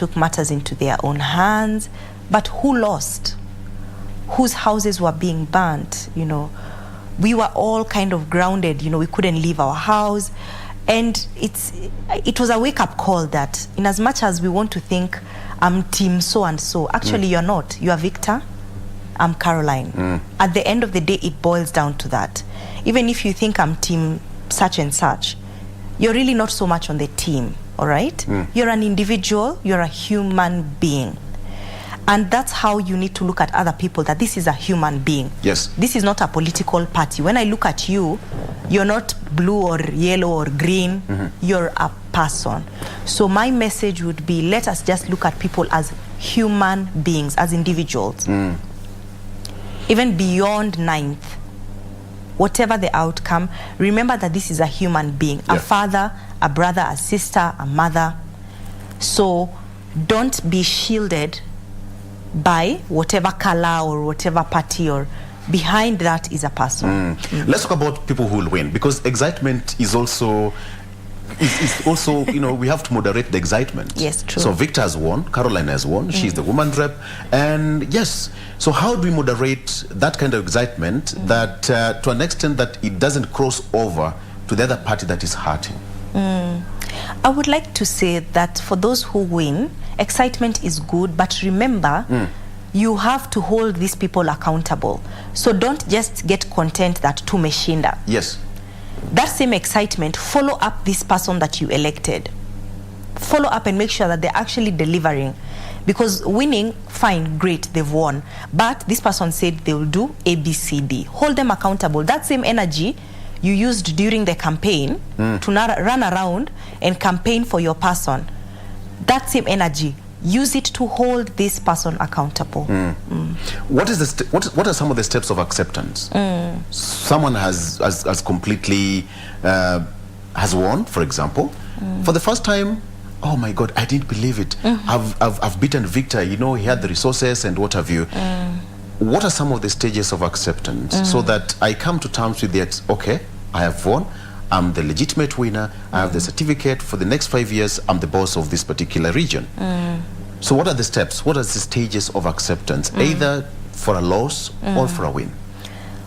took matters into their own hands. But who lost? Whose houses were being burnt? You know, we were all kind of grounded. You know, we couldn't leave our house. And it was a wake-up call that in as much as we want to think I'm team so-and-so, actually you're not. You are Victor, I'm Caroline. At the end of the day, it boils down to that. Even if you think I'm team such and such, you're really not so much on the team, all right? You're an individual, you're a human being. And that's how you need to look at other people, that this is a human being. Yes. This is not a political party. When I look at you, you're not blue or yellow or green. You're a person. So my message would be, let us just look at people as human beings, as individuals. Even beyond 9th, whatever the outcome, remember that this is a human being. A father, a brother, a sister, a mother. So don't be shielded by whatever color or whatever party, or behind that is a person. Let's talk about people who will win, because excitement is also you know, we have to moderate the excitement. Yes, true. So Victor has won, Caroline has won, she's the woman rep, and yes, so how do we moderate that kind of excitement that to an extent that it doesn't cross over to the other party that is hurting? I would like to say that for those who win, excitement is good, but remember, you have to hold these people accountable. So don't just get content that tumeshinda. Yes. That same excitement, follow up this person that you elected. Follow up and make sure that they're actually delivering. Because winning, fine, great, they've won. But this person said they will do A, B, C, D. Hold them accountable. That same energy you used during the campaign to run around and campaign for your person, that same energy, use it to hold this person accountable. What are some of the steps of acceptance? Someone has completely has won, for example, for the first time. Oh my God, I didn't believe it. I've beaten Victor. You know, he had the resources and what have you. What are some of the stages of acceptance so that I come to terms with that? Okay, I have won. I'm the legitimate winner. I have the certificate. For the next 5 years, I'm the boss of this particular region. So what are the steps? What are the stages of acceptance, either for a loss or for a win?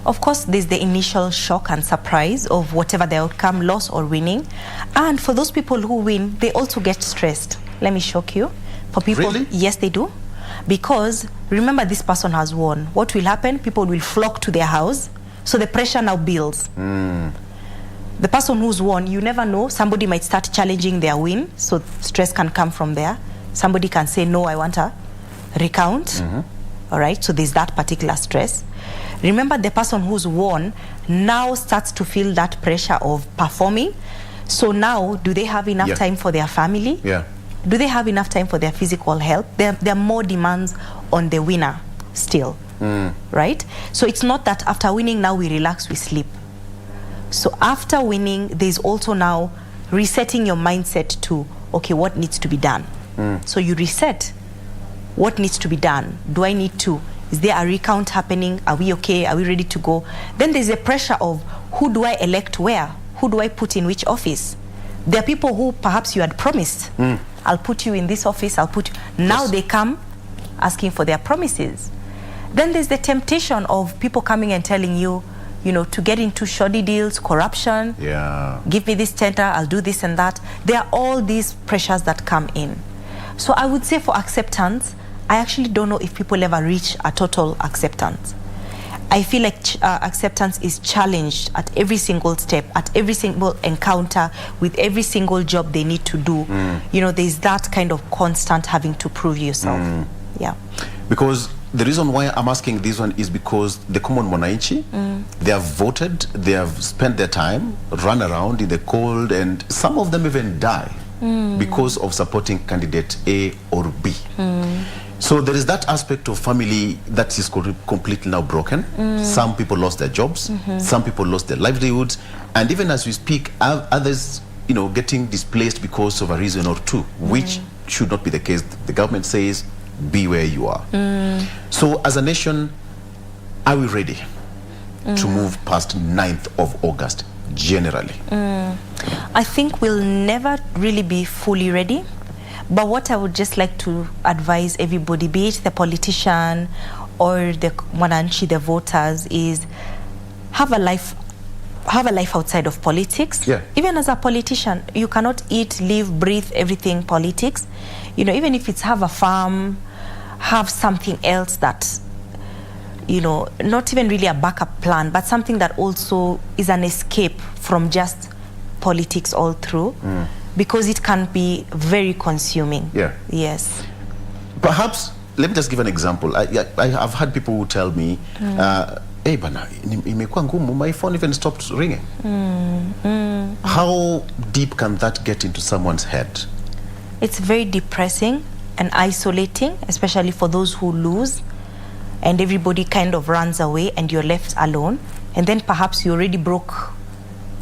Of course, there's the initial shock and surprise of whatever the outcome, loss or winning. And for those people who win, they also get stressed. Let me shock you. For people, really? Yes, they do. Because remember, this person has won. What will happen? People will flock to their house. So the pressure now builds. The person who's won, you never know. Somebody might start challenging their win. So stress can come from there. Somebody can say, no, I want a recount. All right, so there's that particular stress. Remember, the person who's won now starts to feel that pressure of performing. So now, do they have enough time for their family? Do they have enough time for their physical health? There are more demands on the winner still, right? So it's not that after winning, now we relax, we sleep. So after winning, there's also now resetting your mindset to, okay, what needs to be done? So you reset what needs to be done. Do I need to? Is there a recount happening? Are we okay? Are we ready to go? Then there's a pressure of, who do I elect where? Who do I put in which office? There are people who perhaps you had promised, I'll put you in this office, I'll put you. Now they come asking for their promises. Then there's the temptation of people coming and telling you, you know, to get into shoddy deals, corruption. Give me this tender, I'll do this and that. There are all these pressures that come in. So I would say for acceptance, I actually don't know if people ever reach a total acceptance. I feel like acceptance is challenged at every single step, at every single encounter, with every single job they need to do. You know, there's that kind of constant having to prove yourself. Because the reason why I'm asking this one is because the common mwananchi, they have voted, they have spent their time, run around in the cold, and some of them even die because of supporting candidate A or B. So there is that aspect of family that is completely now broken. Some people lost their jobs, some people lost their livelihoods, and even as we speak, others, you know, getting displaced because of a reason or two, which should not be the case. The government says, be where you are. So as a nation, are we ready to move past 9th of August, generally? I think we'll never really be fully ready, But what I would just like to advise everybody, be it the politician or the mwananchi, the voters, is have a life outside of politics. Yeah. Even as a politician, you cannot eat, live, breathe, everything politics. You know, even if it's have a farm, have something else that, you know, not even really a backup plan, but something that also is an escape from just politics all through, because it can be very consuming. Yeah. Yes. Perhaps, let me just give an example. I've had people who tell me, hey, bana, imekuwa ngumu, my phone even stopped ringing. How deep can that get into someone's head? It's very depressing and isolating, especially for those who lose, and everybody kind of runs away and you're left alone. And then perhaps you already broke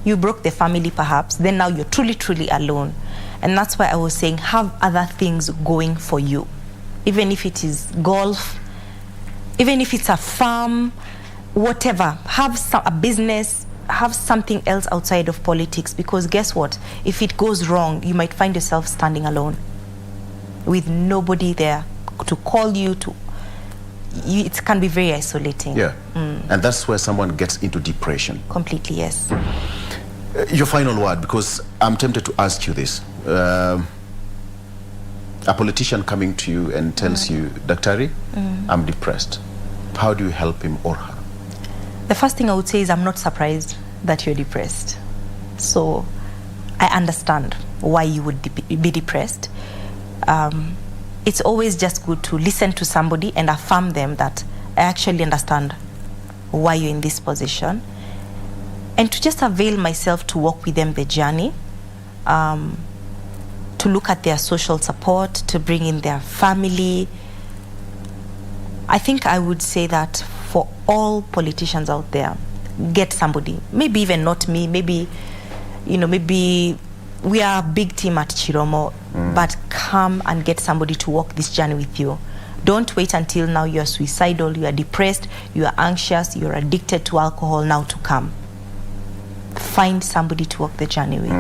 the family perhaps, then now you're truly alone. And that's why I was saying, have other things going for you. Even if it is golf, even if it's a farm, whatever, have a business, have something else outside of politics, because guess what? If it goes wrong, you might find yourself standing alone with nobody there to call you, it can be very isolating. Yeah. And that's where someone gets into depression. Completely, yes. Your final word, because I'm tempted to ask you this. A politician coming to you and tells you, Daktari, I'm depressed. How do you help him or her? The first thing I would say is I'm not surprised that you're depressed. So I understand why you would be depressed. It's always just good to listen to somebody and affirm them that I actually understand why you're in this position. And to just avail myself to walk with them the journey, to look at their social support, to bring in their family. I think I would say that for all politicians out there, get somebody, maybe even not me, maybe, you know, maybe we are a big team at Chiromo, but come and get somebody to walk this journey with you. Don't wait until now you are suicidal, you are depressed, you are anxious, you are addicted to alcohol now to come. Find somebody to walk the journey with.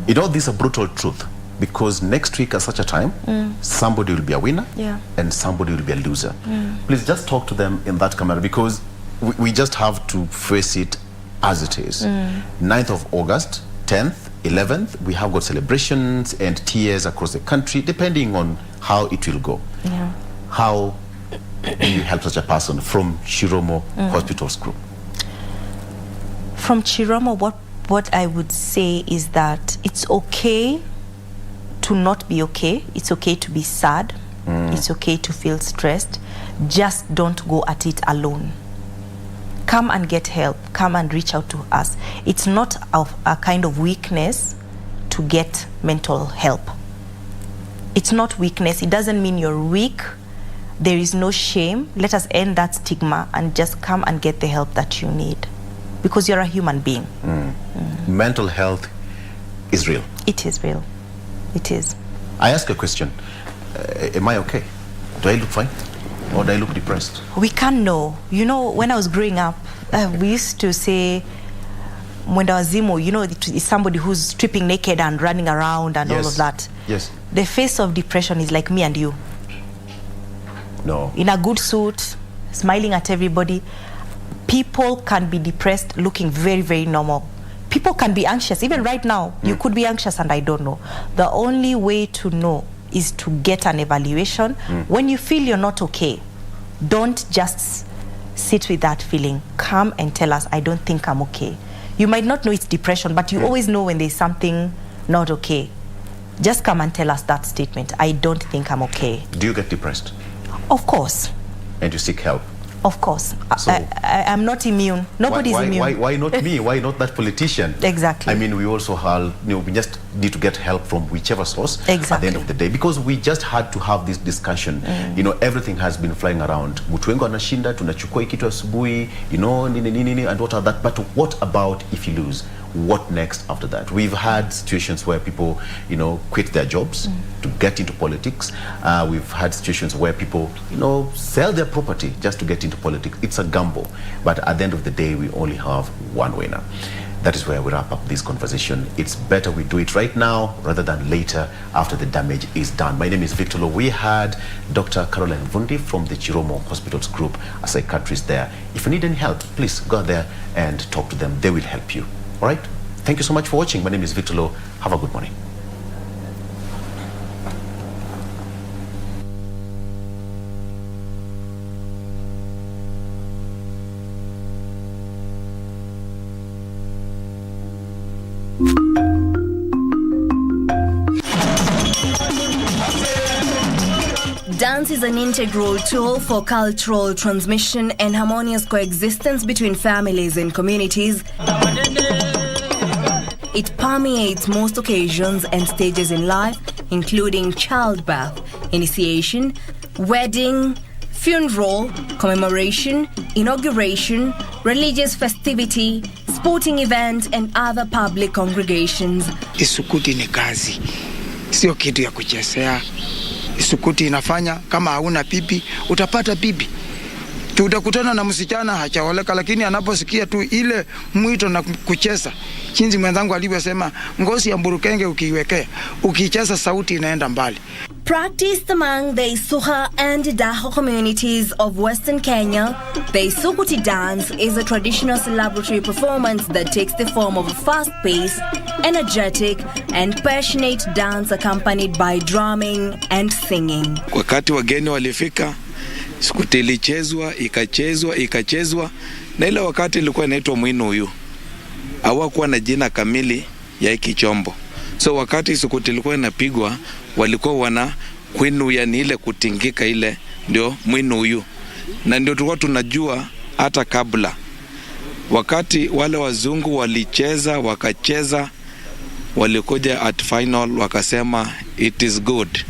You know, this is a brutal truth, because next week at such a time, somebody will be a winner and somebody will be a loser. Please just talk to them in that camera, because we just have to face it as it is. 9th of August, 10th, 11th, we have got celebrations and tears across the country, depending on how it will go. How do you help such a person from Chiromo Hospitals Group? From Chiromo, what I would say is that it's okay to not be okay. It's okay to be sad. It's okay to feel stressed. Just don't go at it alone. Come and get help. Come and reach out to us. It's not a kind of weakness to get mental help. It's not weakness. It doesn't mean you're weak. There is no shame. Let us end that stigma and just come and get the help that you need, because you're a human being. Mental health is real. It is real. It is. I ask a question. Am I okay? Do I look fine? Or do I look depressed? We can't know. You know, when I was growing up, we used to say, Mwenda wazimu, you know, it's somebody who's stripping naked and running around and all of that. Yes. The face of depression is like me and you. No. In a good suit, smiling at everybody. People can be depressed looking very normal. People can be anxious. Even right now, you could be anxious and I don't know. The only way to know is to get an evaluation. When you feel you're not okay, don't just sit with that feeling. Come and tell us, I don't think I'm okay. You might not know it's depression, but you always know when there's something not okay. Just come and tell us that statement. I don't think I'm okay. Do you get depressed? Of course. And you seek help? Of course. So I'm not immune. Nobody's immune. Why not me? Why not that politician? Exactly. I mean, we also have, you know, we just need to get help from whichever source at the end of the day, because we just had to have this discussion. You know, everything has been flying around. Mtu wengi anashinda, tunachukua kitu asubuhi, you know, nini, and what are that. But what about if you lose? What next after that? We've had situations where people, you know, quit their jobs to get into politics. We've had situations where people, you know, sell their property just to get into politics. It's a gamble. But at the end of the day, we only have one winner. That is where we wrap up this conversation. It's better we do it right now rather than later after the damage is done. My name is Victor Lo. We had Dr. Caroline Vundi from the Chiromo Hospitals Group, a psychiatrist there. If you need any help, please go there and talk to them. They will help you. All right? Thank you so much for watching. My name is Victor Lo. Have a good morning. Dance is an integral tool for cultural transmission and harmonious coexistence between families and communities. It permeates most occasions and stages in life, including childbirth, initiation, wedding, funeral, commemoration, inauguration, religious festivity, sporting event, and other public congregations. Isukuti ni kazi, sio kitu ya kuchezea. Isukuti inafanya kama hauna pipi utapata pipi. Utakutana na msichana hachaoleka, lakini anaposikia tu ile mwito na kucheza, chinzi mwenzangu alivyosema, ngozi ya mburukenge ukiiwekea, ukicheza sauti inaenda mbali. Practiced among the Isuha and Daho communities of Western Kenya, the Isukuti dance is a traditional celebratory performance that takes the form of a fast-paced, energetic, and passionate dance accompanied by drumming and singing. Wakati wageni walifika, Isukuti ikachezwa, na ile wakati ilikuwa inaitwa mwinu huyu. Hawakuwa na jina kamili ya hiki chombo. So wakati Isukuti ilikuwa inapigwa, walikuwa wana kwinu, yani ile kutingika ile, ndio mwinu huyu. Na ndio tulikuwa tunajua hata kabla. Wakati wale wazungu walicheza, wakacheza, walikuja at final wakasema it is good.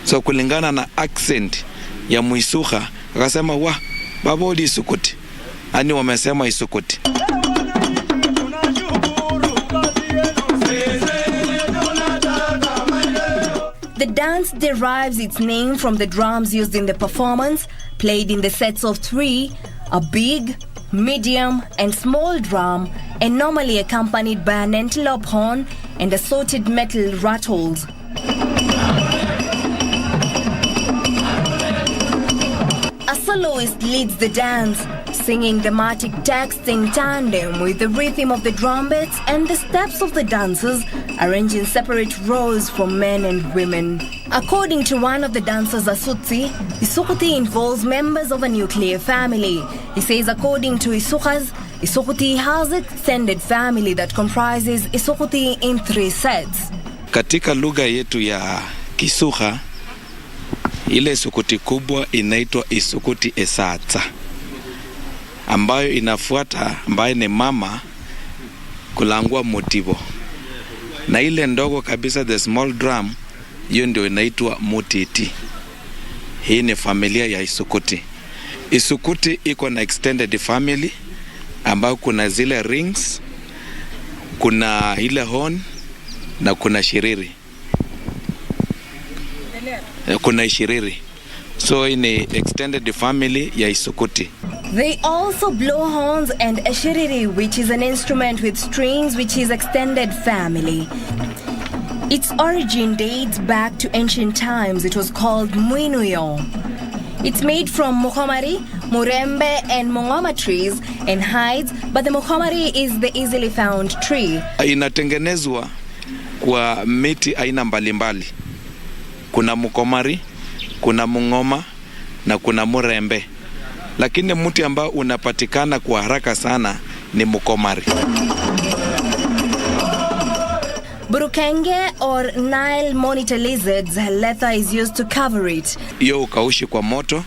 So kulingana na accent ya Muisuha, wakasema wa babodi Isukuti. Ani wamesema Isukuti. The dance derives its name from the drums used in the performance, played in the sets of 3, a big, medium, and small drum, and normally accompanied by an antelope horn and assorted metal rattles. A soloist leads the dance, singing dramatic text in tandem with the rhythm of the drum beats and the steps of the dancers, arranged in separate rows for men and women. According to one of the dancers, Asutsi, Isukuti involves members of a nuclear family. He says according to Isukas, Isukuti has an extended family that comprises Isukuti in 3 sets. Katika lugha yetu ya Kisuha, ile Isukuti kubwa inaitwa Isukuti Esatsa, ambayo inafuata, ambayo ni mama kulangua motivo. Na ile ndogo kabisa, the small drum, hiyo ndio inaitwa mutiti. Hii ni familia ya Isukuti. Isukuti iko na extended family ambayo kuna zile rings, kuna ile horn na kuna shiriri. Kuna shiriri. So in a extended family ya Isukuti. They also blow horns and a shiriri, which is an instrument with strings, which is extended family. Its origin dates back to ancient times. It was called Mwinuyo. It's made from mukomari, murembe, and mongoma trees and hides, but the mukomari is the easily found tree. Inatengenezwa kwa miti aina mbalimbali. Kuna mukomari, kuna mungoma, na kuna murembe. Lakini mti ambao unapatikana kwa haraka sana ni mukomari. Burukenge or Nile monitor lizards, leather is used to cover it. Hiyo ukaushi kwa moto,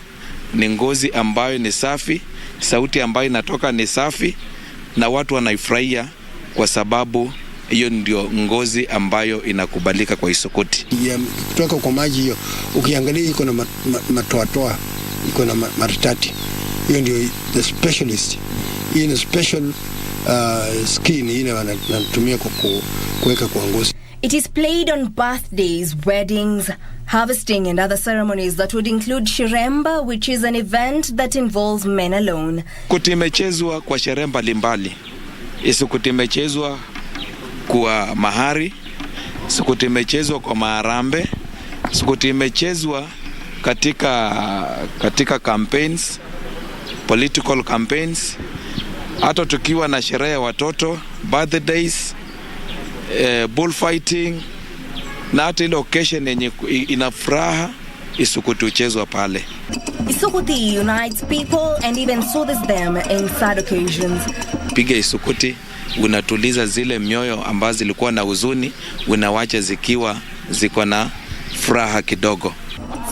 ni ngozi ambayo ni safi, sauti ambayo inatoka ni safi, na watu wanaifurahia kwa sababu hiyo ndio ngozi ambayo inakubalika kwa Isukuti. Kutoka kwa maji hiyo, ukiangalia iko na matoatoa, iko na maritati. Hiyo ndio the specialist. Hii ni special skin, hii wanatumia kuweka kwa ngozi. It is played on birthdays, weddings, harvesting, and other ceremonies that would include shiremba, which is an event that involves men alone. Kuti imechezwa kwa sherehe mbalimbali. isukuti imechezwa kwa mahari, isukuti imechezwa kwa maharambe, isukuti imechezwa katika campaigns, political campaigns, hata tukiwa na sherehe ya watoto, birthdays, bullfighting, na hata ile occasion yenye ina furaha, isukuti uchezwa pale. Isukuti unites people and even soothes them in sad occasions. Piga isukuti unatuliza zile mioyo ambazo zilikuwa na huzuni, unawacha ziko na furaha kidogo.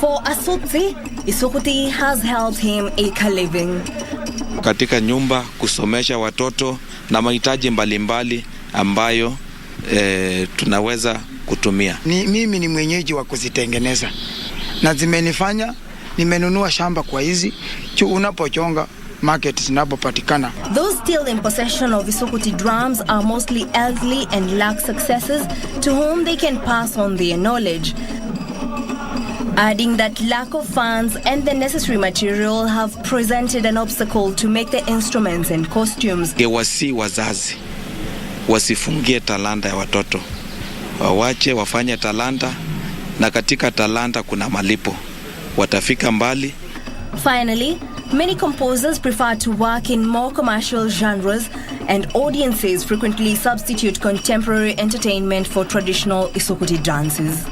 For Asutsi, isukuti has helped him eke a living. Katika nyumba kusomesha watoto na mahitaji mbalimbali ambayo tunaweza kutumia. Mimi ni mwenyeji wa kuzitengeneza na zimenifanya nimenunua shamba kwa hizi unapochonga market zinapopatikana. Those still in possession of isukuti drums are mostly elderly and lack successors to whom they can pass on their knowledge. Adding that lack of funds and the necessary material have presented an obstacle to make the instruments and costumes. Wasi wazazi wasifungie talanta ya watoto, wawache wafanye talanta, na katika talanta kuna malipo, watafika mbali. Finally, many composers prefer to work in more commercial genres, and audiences frequently substitute contemporary entertainment for traditional isukuti dances.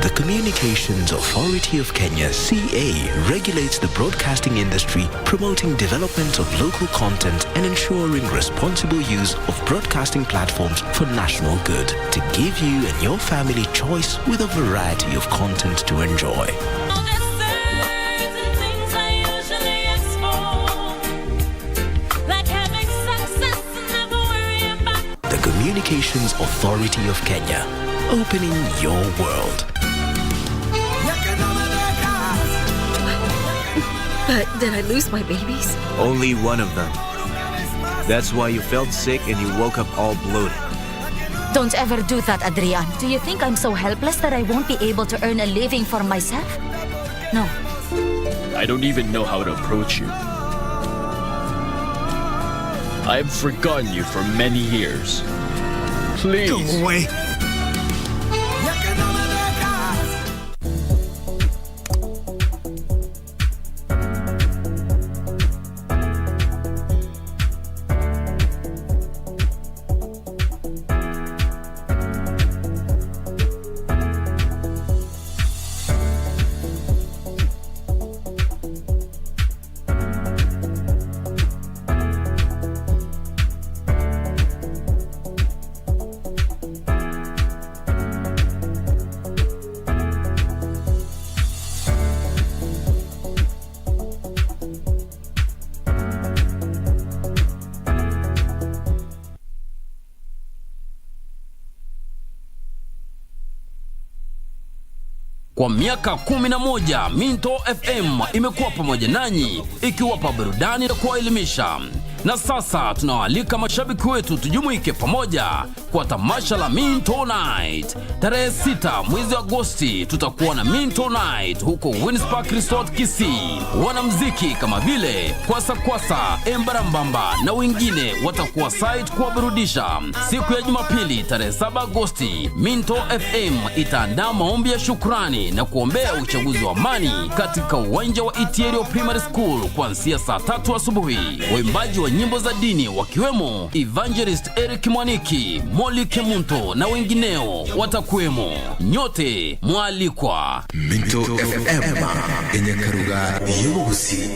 The Communications Authority of Kenya, CA, regulates the broadcasting industry, promoting development of local content and ensuring responsible use of broadcasting platforms for national good, to give you and your family choice with a variety of content to enjoy. The Communications Authority of Kenya, opening your world. But did I lose my babies? Only one of them. That's why you felt sick and you woke up all bloated. Don't ever do that, Adrian. Do you think I'm so helpless that I won't be able to earn a living for myself? No. I don't even know how to approach you. I've forgotten you for many years. Please. Go away. Kwa miaka 11 Minto FM imekuwa pamoja nanyi ikiwapa burudani na kuwaelimisha. Na sasa tunawaalika mashabiki wetu tujumuike pamoja kwa tamasha la Minto Night. Tarehe 6 mwezi Agosti tutakuwa na Minto Night huko Winspark Resort Kisii. Wanamuziki kama vile Kwasa, Embarambamba na wengine watakuwa site kuwaburudisha. Siku ya Jumapili tarehe 7 Agosti, Minto FM itaandaa maombi ya shukrani na kuombea uchaguzi wa amani katika uwanja wa Itiero Primary School kuanzia saa 3 asubuhi. Waimbaji wa nyimbo za dini wakiwemo Evangelist Eric Mwaniki, Molly Kemunto na wengineo watakuwemo. Nyote mwalikwa. Minto FM yenye karuga yosi.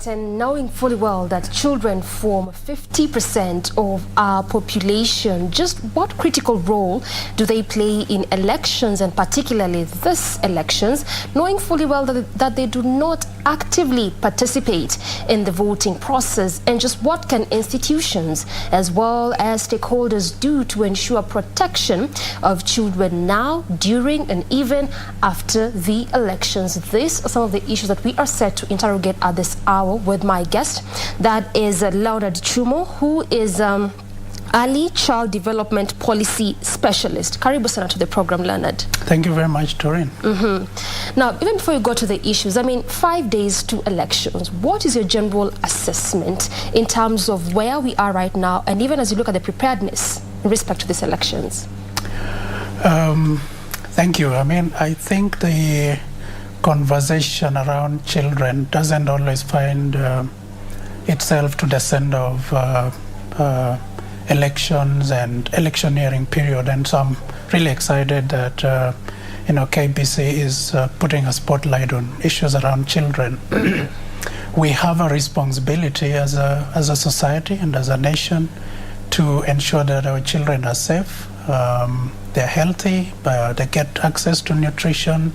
And knowing fully well that children form 50% of our population, just what critical role do they play in elections, and particularly this elections, knowing fully well that they do not actively participate in the voting process, and just what can institutions as well as stakeholders do to ensure protection of children now, during and even after the elections? These are some of the issues that we are set to interrogate at this hour with my guest, that is Leonard Chumo, who is Early Child Development Policy Specialist. Karibu sana to the program, Leonard. Thank you very much, Doreen. Now, even before you go to the issues, 5 days to elections, what is your general assessment in terms of where we are right now, and even as you look at the preparedness in respect to these elections? Thank you. I think the conversation around children doesn't always find itself to descend of elections and electioneering period, and so I'm really excited that KBC is putting a spotlight on issues around children. We have a responsibility as a society and as a nation to ensure that our children are safe, they're healthy, they get access to nutrition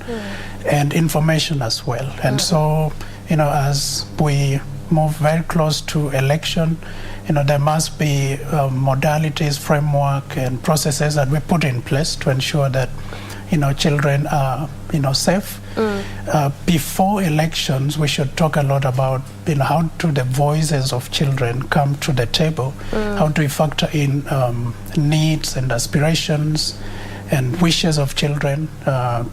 and information as well. And so, as we move very close to election, there must be modalities, framework, and processes that we put in place to ensure that children are safe. Before elections, we should talk a lot about how do the voices of children come to the table, how do we factor in needs and aspirations and wishes of children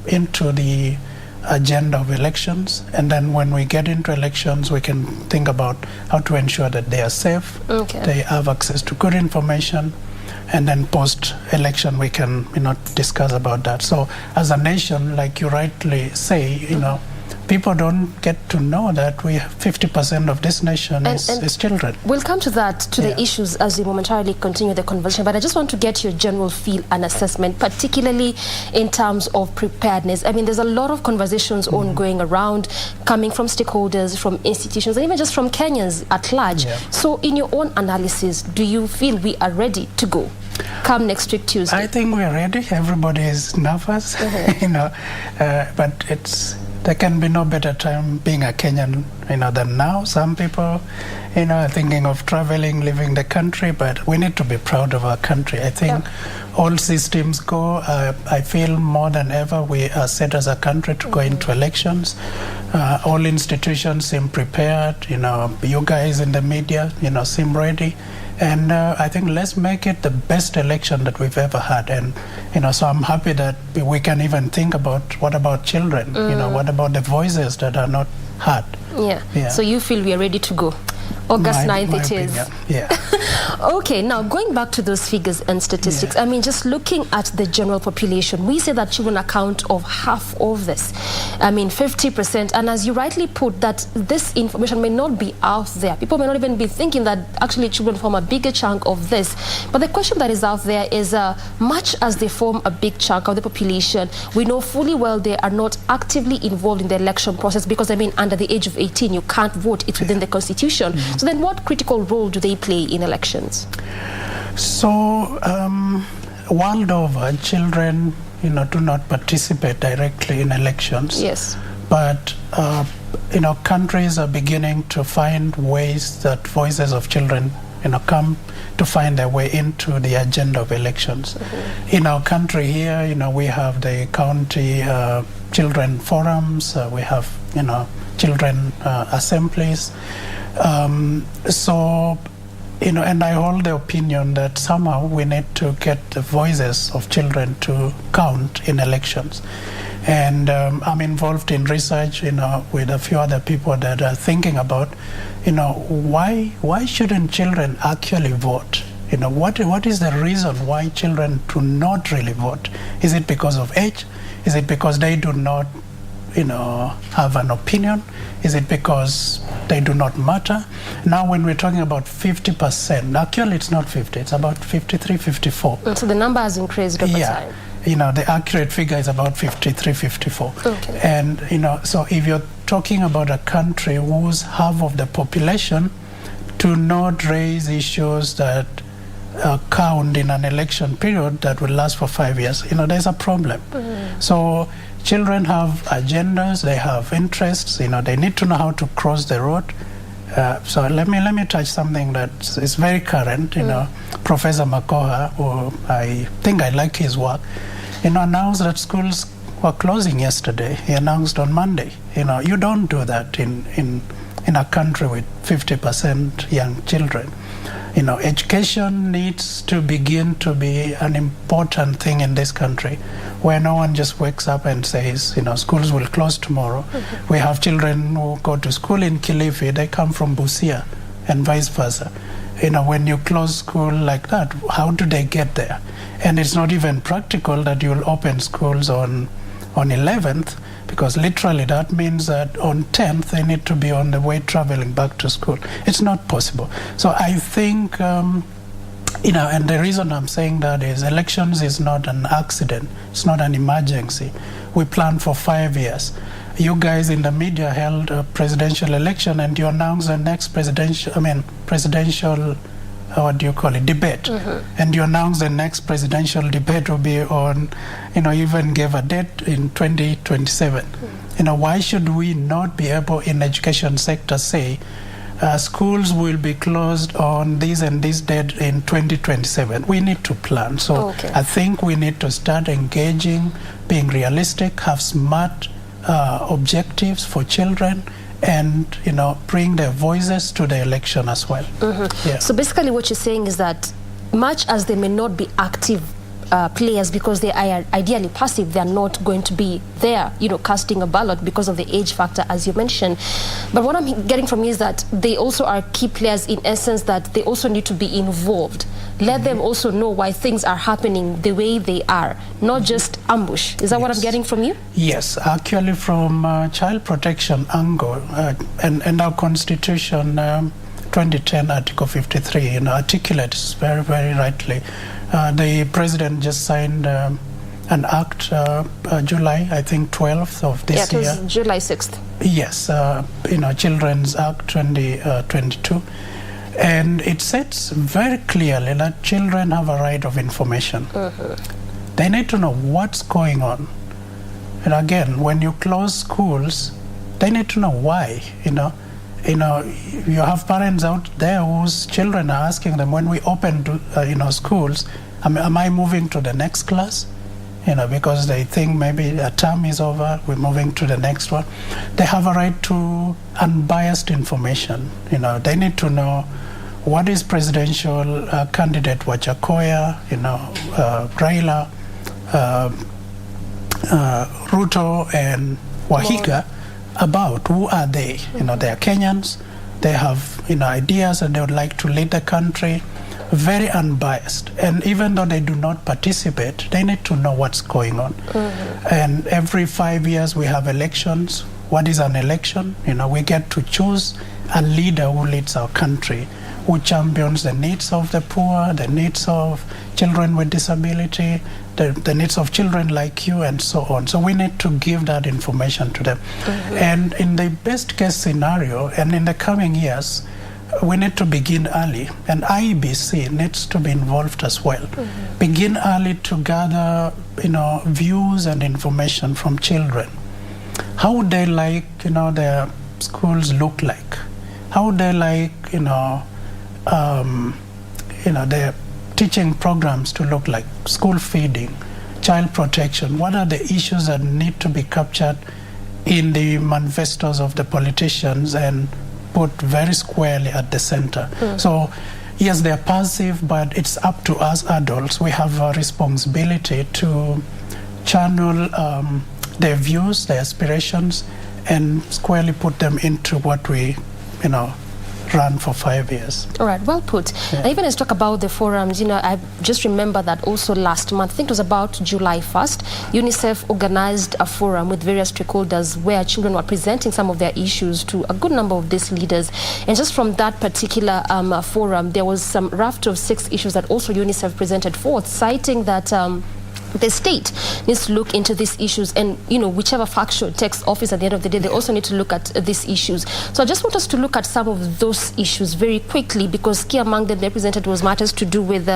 into the agenda of elections. And then when we get into elections, we can think about how to ensure that they are safe, they have access to good information, and then post-election we can discuss about that. So as a nation, like you rightly say, people don't get to know that we have 50% of this nation is children. We'll come to that, the issues, as we momentarily continue the conversation, but I just want to get your general feel and assessment, particularly in terms of preparedness. There's a lot of conversations ongoing around, coming from stakeholders, from institutions, and even just from Kenyans at large. So in your own analysis, do you feel we are ready to go come next week Tuesday? I think we're ready. Everybody is nervous, but there can be no better time being a Kenyan, than now. Some people, are thinking of traveling, leaving the country, but we need to be proud of our country. I think all systems go. I feel more than ever we are set as a country to go into elections. All institutions seem prepared. You guys in the media, seem ready. And I think let's make it the best election that we've ever had. And, so I'm happy that we can even think about what about children? What about the voices that are not heard? So you feel we are ready to go? August 9th it is. Okay, now going back to those figures and statistics, just looking at the general population, we say that children account of half of this. 50%, and as you rightly put, that this information may not be out there. People may not even be thinking that actually children form a bigger chunk of this. But the question that is out there is, much as they form a big chunk of the population, we know fully well they are not actively involved in the election process because, under the age of 18, you can't vote. It's within the Constitution. So then what critical role do they play in elections? So, world over, children, do not participate directly in elections. Yes. But, countries are beginning to find ways that voices of children, come to find their way into the agenda of elections. In our country here, we have the county children forums, we have, children assemblies. So and I hold the opinion that somehow we need to get the voices of children to count in elections. And I'm involved in research, with a few other people that are thinking about, why shouldn't children actually vote? What is the reason why children do not really vote? Is it because of age? Is it because they do not, have an opinion? Is it because they do not matter? Now, when we're talking about 50%, actually it's not 50, it's about 53, 54. So the number has increased over time. The accurate figure is about 53, 54. Okay. And, so if you're talking about a country whose half of the population do not raise issues that count in an election period that will last for 5 years, there's a problem. So children have agendas, they have interests, they need to know how to cross the road. So let me touch something that is very current. Professor Makoha, who I think I like his work, announced that schools were closing yesterday. He announced on Monday. You don't do that in a country with 50% young children. Education needs to begin to be an important thing in this country, where no one just wakes up and says, schools will close tomorrow. We have children who go to school in Kilifi, they come from Busia, and vice versa. When you close school like that, how do they get there? And it's not even practical that you'll open schools on 11th, because literally that means that on 10th they need to be on the way traveling back to school. It's not possible. So I think, and the reason I'm saying that is elections is not an accident. It's not an emergency. We planned for 5 years. You guys in the media held a presidential election and you announced the next presidential, debate. And you announced the next presidential debate will be on, you even gave a date in 2027. Why should we not be able in education sector say schools will be closed on this and this date in 2027? We need to plan. So I think we need to start engaging, being realistic, have smart objectives for children, and bring their voices to the election as well. So basically what you're saying is that much as they may not be active players because they are ideally passive, they are not going to be there, casting a ballot because of the age factor, as you mentioned. But what I'm getting from you is that they also are key players in essence, that they also need to be involved. Let them also know why things are happening the way they are, not just ambush. Is that what I'm getting from you? Yes, actually from child protection angle, and our constitution, 2010 Article 53, articulates very, very rightly. The president just signed an act, July, I think 12th of this year. Yeah, it was July 6th. Yes, Children's Act 2022. And it says very clearly that children have a right of information. They need to know what's going on. And again, when you close schools, they need to know why. You have parents out there whose children are asking them, when we open schools, am I moving to the next class? Because they think maybe a term is over, we're moving to the next one. They have a right to unbiased information. They need to know what is presidential candidate Wajakoya, Raila, Ruto, and Wahiga about. Who are they? They are Kenyans. They have ideas and they would like to lead the country. Very unbiased, and even though they do not participate, they need to know what's going on. And every 5 years we have elections. What is an election? We get to choose a leader who leads our country, who champions the needs of the poor, the needs of children with disability, the needs of children like you, and so on. So we need to give that information to them. And in the best case scenario, and in the coming years, we need to begin early, and IEBC needs to be involved as well. Begin early to gather, views and information from children. How would they like, their schools look like? How would they like, their teaching programs to look like? School feeding, child protection. What are the issues that need to be captured in the manifestos of the politicians and put very squarely at the center? So yes, they're passive, but it's up to us adults. We have a responsibility to channel their views, their aspirations, and squarely put them into what we, run for 5 years. All right, well put. Yeah. And even as talk about the forums, I just remember that also last month, I think it was about July 1st, UNICEF organized a forum with various stakeholders where children were presenting some of their issues to a good number of these leaders. And just from that particular forum, there was some raft of 6 issues that also UNICEF presented forth, citing that the state needs to look into these issues, and whichever faction takes office at the end of the day, they also need to look at these issues. So I just want us to look at some of those issues very quickly, because key among them represented was matters to do with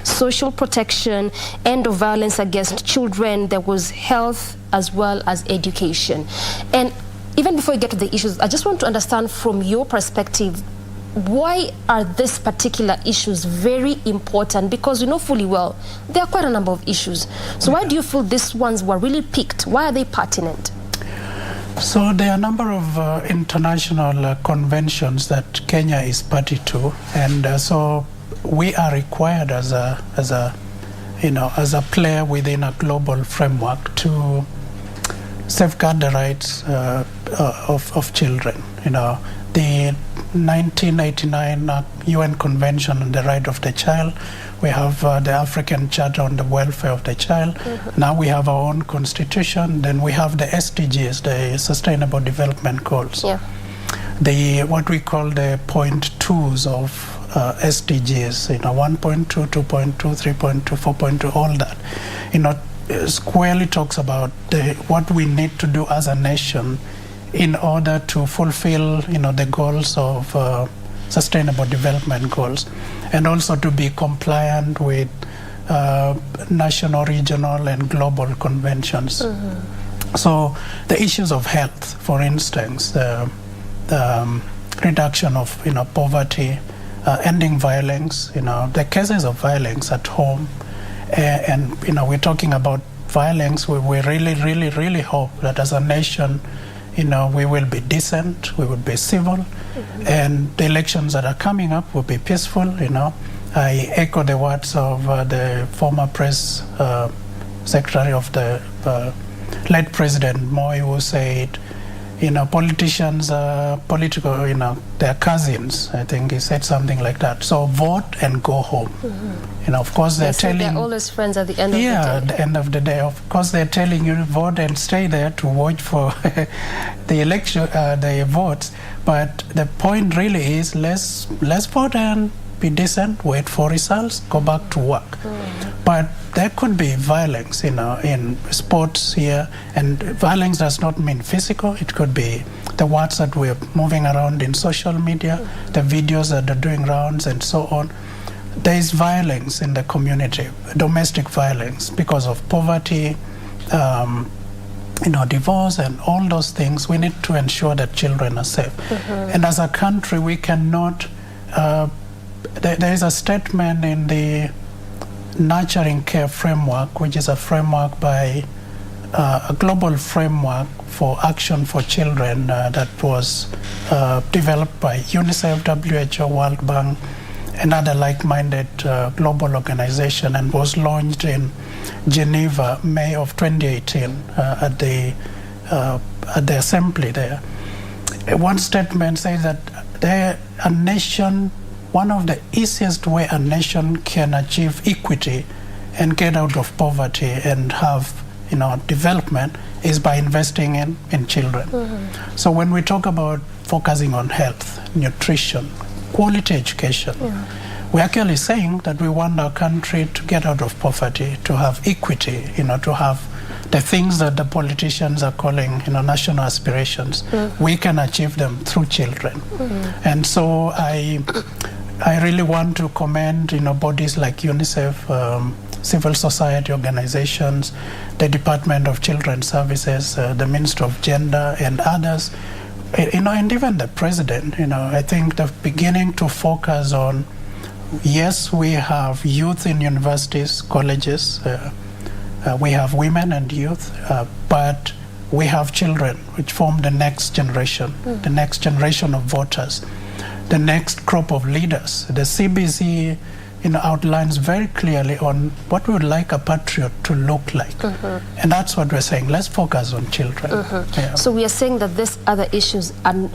social protection, end of violence against children, there was health as well as education. And even before we get to the issues, I just want to understand from your perspective, why are these particular issues very important? Because you know fully well there are quite a number of issues. So why do you feel these ones were really picked? Why are they pertinent? So there are a number of international conventions that Kenya is party to, and so we are required as a player within a global framework to safeguard the rights of children. The 1989 UN Convention on the Right of the Child. We have the African Charter on the Welfare of the Child. Mm-hmm. Now we have our own constitution. Then we have the SDGs, the Sustainable Development Goals. Yeah. What we call the point twos of SDGs. 1.2, 2.2, 3.2, 4.2, all that. Squarely talks about what we need to do as a nation in order to fulfill, the goals of sustainable development goals, and also to be compliant with national, regional, and global conventions. Mm-hmm. So the issues of health, for instance, the reduction of poverty, ending violence, the cases of violence at home, and we're talking about violence. We really, really, really hope that as a nation, we will be decent, we will be civil, mm-hmm. and the elections that are coming up will be peaceful. I echo the words of the former press secretary of the late President Moi, who said, politicians are political, they're cousins. I think he said something like that. So vote and go home. Mm-hmm. Of course they're telling... they're always friends at the end of the day. Yeah, at the end of the day. Of course they're telling you vote and stay there to watch for the election, the votes. But the point really is let's vote and be decent, wait for results, go back to work. But there could be violence, in sports here, and violence does not mean physical. It could be the words that we're moving around in social media, the videos that are doing rounds, and so on. There is violence in the community, domestic violence, because of poverty, divorce, and all those things. We need to ensure that children are safe. Mm-hmm. And as a country, we cannot... there is a statement in the Nurturing Care Framework, which is a framework by a global framework for action for children that was developed by UNICEF, WHO, World Bank, and other like-minded global organization, and was launched in Geneva, May of 2018 at the assembly there. One statement says that a nation, one of the easiest way a nation can achieve equity and get out of poverty and have development is by investing in children. Mm-hmm. So when we talk about focusing on health, nutrition, quality education, we're actually saying that we want our country to get out of poverty, to have equity, to have the things that the politicians are calling, national aspirations. Mm-hmm. We can achieve them through children. Mm-hmm. And so I really want to commend, bodies like UNICEF, civil society organizations, the Department of Children's Services, the Minister of Gender, and others, and even the President. I think they're beginning to focus on, yes, we have youth in universities, colleges, we have women and youth, but we have children, which form the next generation, the next generation of voters. the next crop of leaders. The CBC outlines very clearly on what we would like a patriot to look like. And that's what we're saying. Let's focus on children. Yeah. So we are saying that these other issues are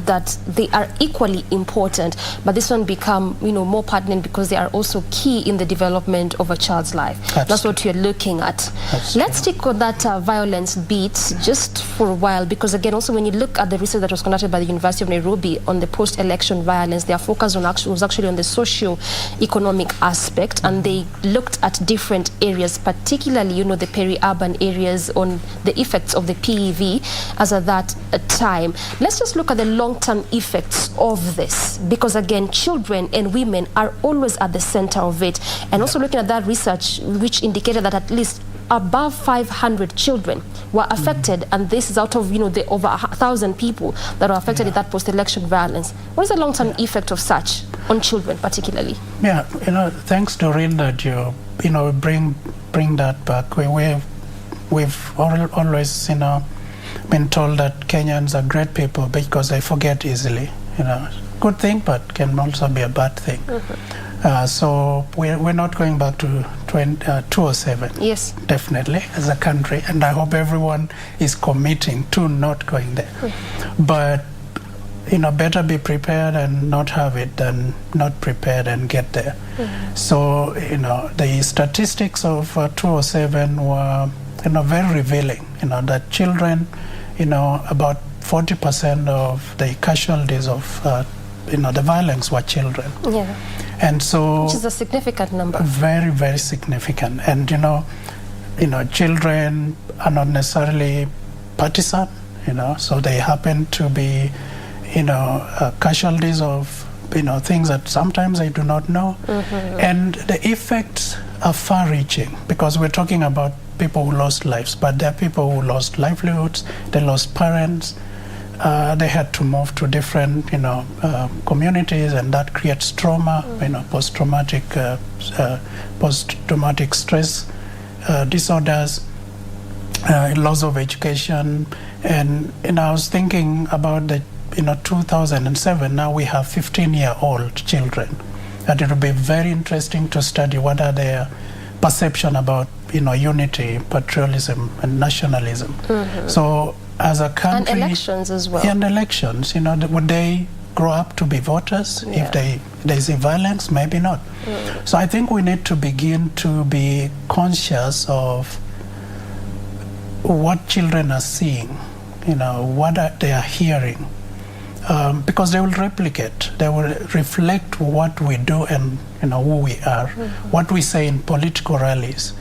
that they are equally important, but this one become more pertinent because they are also key in the development of a child's life. That's what you're looking at. Let's stick on that violence beat just for a while, because again, also when you look at the research that was conducted by the University of Nairobi on the post-election violence, their focus was actually on the socio-economic aspect, and they looked at different areas, particularly the peri-urban areas, on the effects of the PEV as at that time. Let's just look at the long-term effects of this, because again, children and women are always at the center of it. And also looking at that research, which indicated that at least above 500 children were affected, and this is out of the over 1,000 people that are affected in that post-election violence. What is the long-term effect of such on children, particularly? Yeah, thanks, Doreen, that you bring that back. We've always been told that Kenyans are great people because they forget easily. Good thing, but can also be a bad thing. So we're not going back to 2007. Yes, definitely, as a country, and I hope everyone is committing to not going there. But better be prepared and not have it than not prepared and get there. So the statistics of 2007 were very revealing. That children, about 40% of the casualties of the violence were children. Yeah. And so, which is a significant number. Very, very significant. And children are not necessarily partisan. So they happen to be casualties of things that sometimes they do not know. And the effects are far-reaching, because we're talking about people who lost lives, but there are people who lost livelihoods, they lost parents, they had to move to different communities, and that creates trauma, post-traumatic stress disorders, loss of education. And I was thinking about the 2007, now we have 15-year-old children, and it will be very interesting to study what are their perception about unity, patriotism, and nationalism. So as a country, and elections as well. And elections, would they grow up to be voters? If they see violence, maybe not. So I think we need to begin to be conscious of what children are seeing, what they are hearing, because they will replicate, they will reflect what we do and who we are, what we say in political rallies,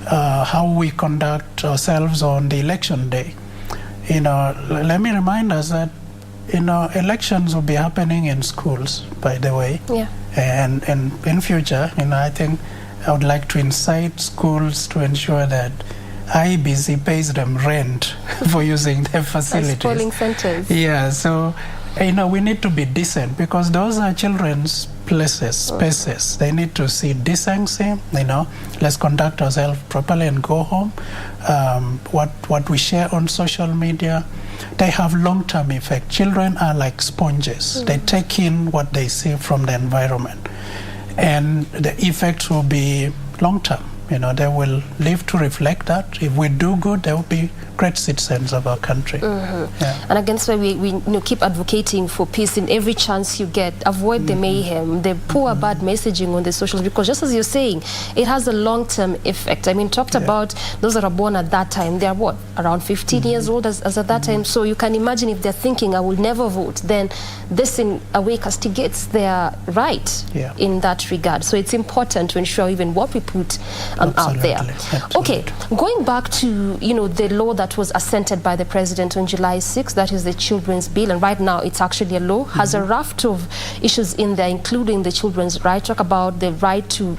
how we conduct ourselves on the election day. Let me remind us that elections will be happening in schools, by the way. Yeah. And in future, I think I would like to incite schools to ensure that IBC pays them rent for using their facilities. Polling centers. Yeah, so we need to be decent, because those are children's places, spaces. They need to see decency. Let's conduct ourselves properly and go home. What we share on social media, they have long-term effect. Children are like sponges. They take in what they see from the environment, and the effects will be long-term. They will live to reflect that. If we do good, they will be great citizens of our country. And again, so we keep advocating for peace in every chance you get. Avoid the mayhem, the poor, bad messaging on the socials, because just as you're saying, it has a long-term effect. Talked about those that are born at that time. They are around 15 years old as at that time. So you can imagine if they're thinking, I will never vote, then this in a way castigates their right in that regard. So it's important to ensure even what we put out there. Okay, going back to the law that was assented by the president on July 6th, that is the Children's Bill, and right now it's actually a law, has a raft of issues in there, including the children's right. Talk about the right to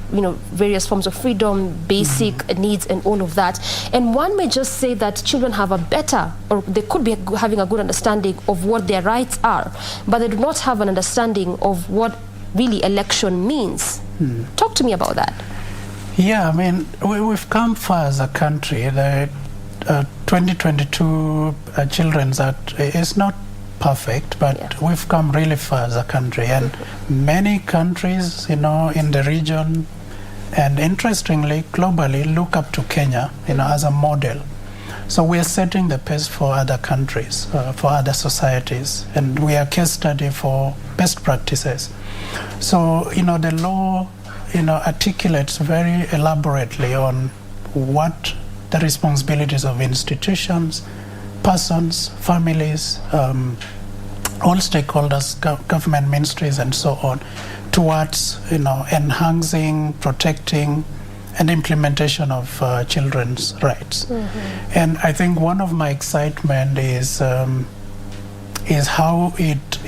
various forms of freedom, basic needs, and all of that. And one may just say that children have a better, or they could be having a good understanding of what their rights are, but they do not have an understanding of what really election means. Talk to me about that. Yeah, we've come far as a country. The 2022 Children's Act is not perfect, but we've come really far as a country, and many countries, in the region, and interestingly, globally, look up to Kenya, as a model. So we are setting the pace for other countries, for other societies, and we are a case study for best practices. So, the law, articulates very elaborately on what the responsibilities of institutions, persons, families, all stakeholders, government ministries, and so on, towards enhancing, protecting, and implementation of children's rights. And I think one of my excitement is how it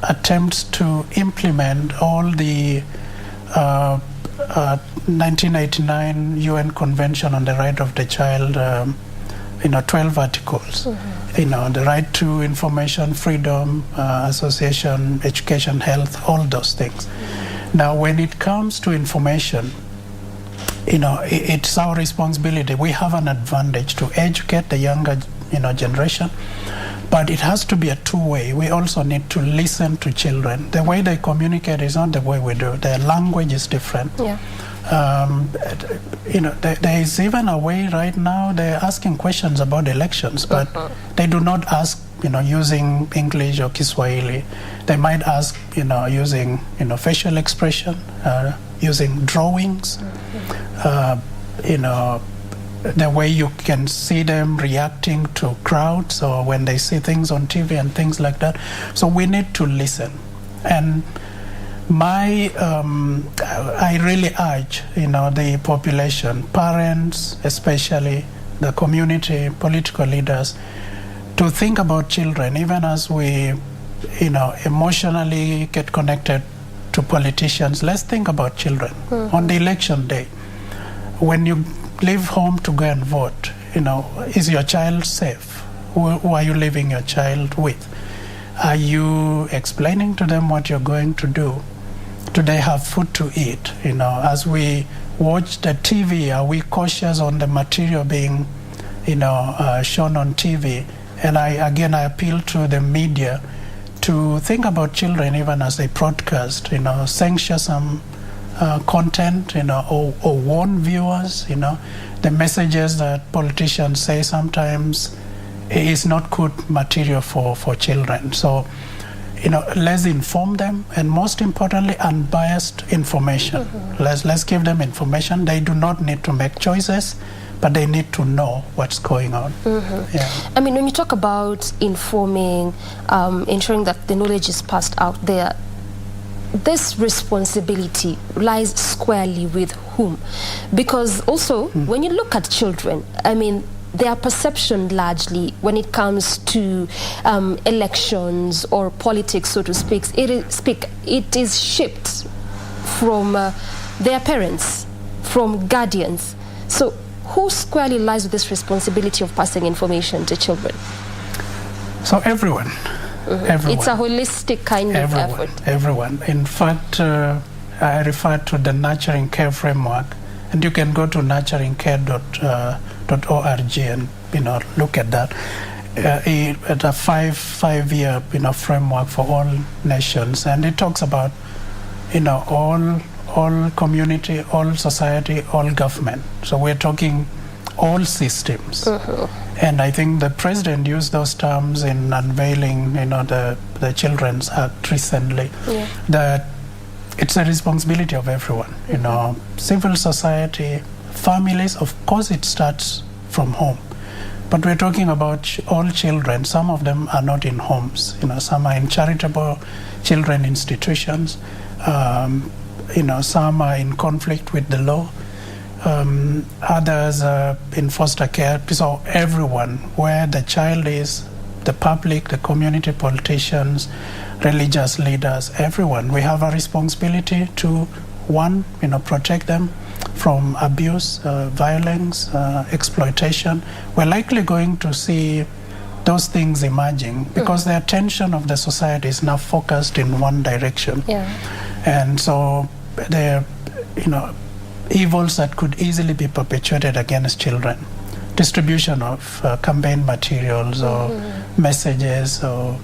attempts to implement all the 1989 UN Convention on the Right of the Child, 12 articles. The right to information, freedom, association, education, health, all those things. Now, when it comes to information, it's our responsibility. We have an advantage to educate the younger, generation, but it has to be a two-way. We also need to listen to children. The way they communicate is not the way we do. Their language is different. Yeah. There is even a way right now they're asking questions about elections, but they do not ask, using English or Kiswahili. They might ask, using, facial expression, using drawings, the way you can see them reacting to crowds or when they see things on TV and things like that. So we need to listen. And I really urge, the population, parents especially, the community, political leaders, to think about children, even as we, emotionally get connected to politicians. Let's think about children. On the election day, when you leave home to go and vote, is your child safe? Who are you leaving your child with? Are you explaining to them what you're going to do? Do they have food to eat? As we watch the TV, are we cautious on the material being, shown on TV? And I appeal to the media to think about children even as they broadcast, censure some content, or warn viewers, the messages that politicians say sometimes is not good material for children. So, let's inform them, and most importantly, unbiased information. Let's give them information. They do not need to make choices, but they need to know what's going on. Yeah. I mean, when you talk about informing, ensuring that the knowledge is passed out there, this responsibility lies squarely with whom? Because also, when you look at children, I mean, their perception largely when it comes to elections or politics, so to speak, it is shaped from their parents, from guardians. So who squarely lies with this responsibility of passing information to children? So everyone. Everyone. It's a holistic kind of effort. Everyone. In fact, I refer to the Nurturing Care framework, and you can go to nurturingcare.org and look at that. It's a five-year framework for all nations, and it talks about all community, all society, all government. So we're talking all systems. And I think the president used those terms in unveiling, the Children's Act recently. That it's a responsibility of everyone. Civil society, families. Of course, it starts from home, but we're talking about all children. Some of them are not in homes. Some are in charitable children institutions. Some are in conflict with the law. Others in foster care. So everyone, where the child is, the public, the community, politicians, religious leaders, everyone, we have a responsibility to, one, protect them from abuse, violence, exploitation. We're likely going to see those things emerging because the attention of the society is now focused in one direction. And so the evils that could easily be perpetuated against children, distribution of campaign materials or messages or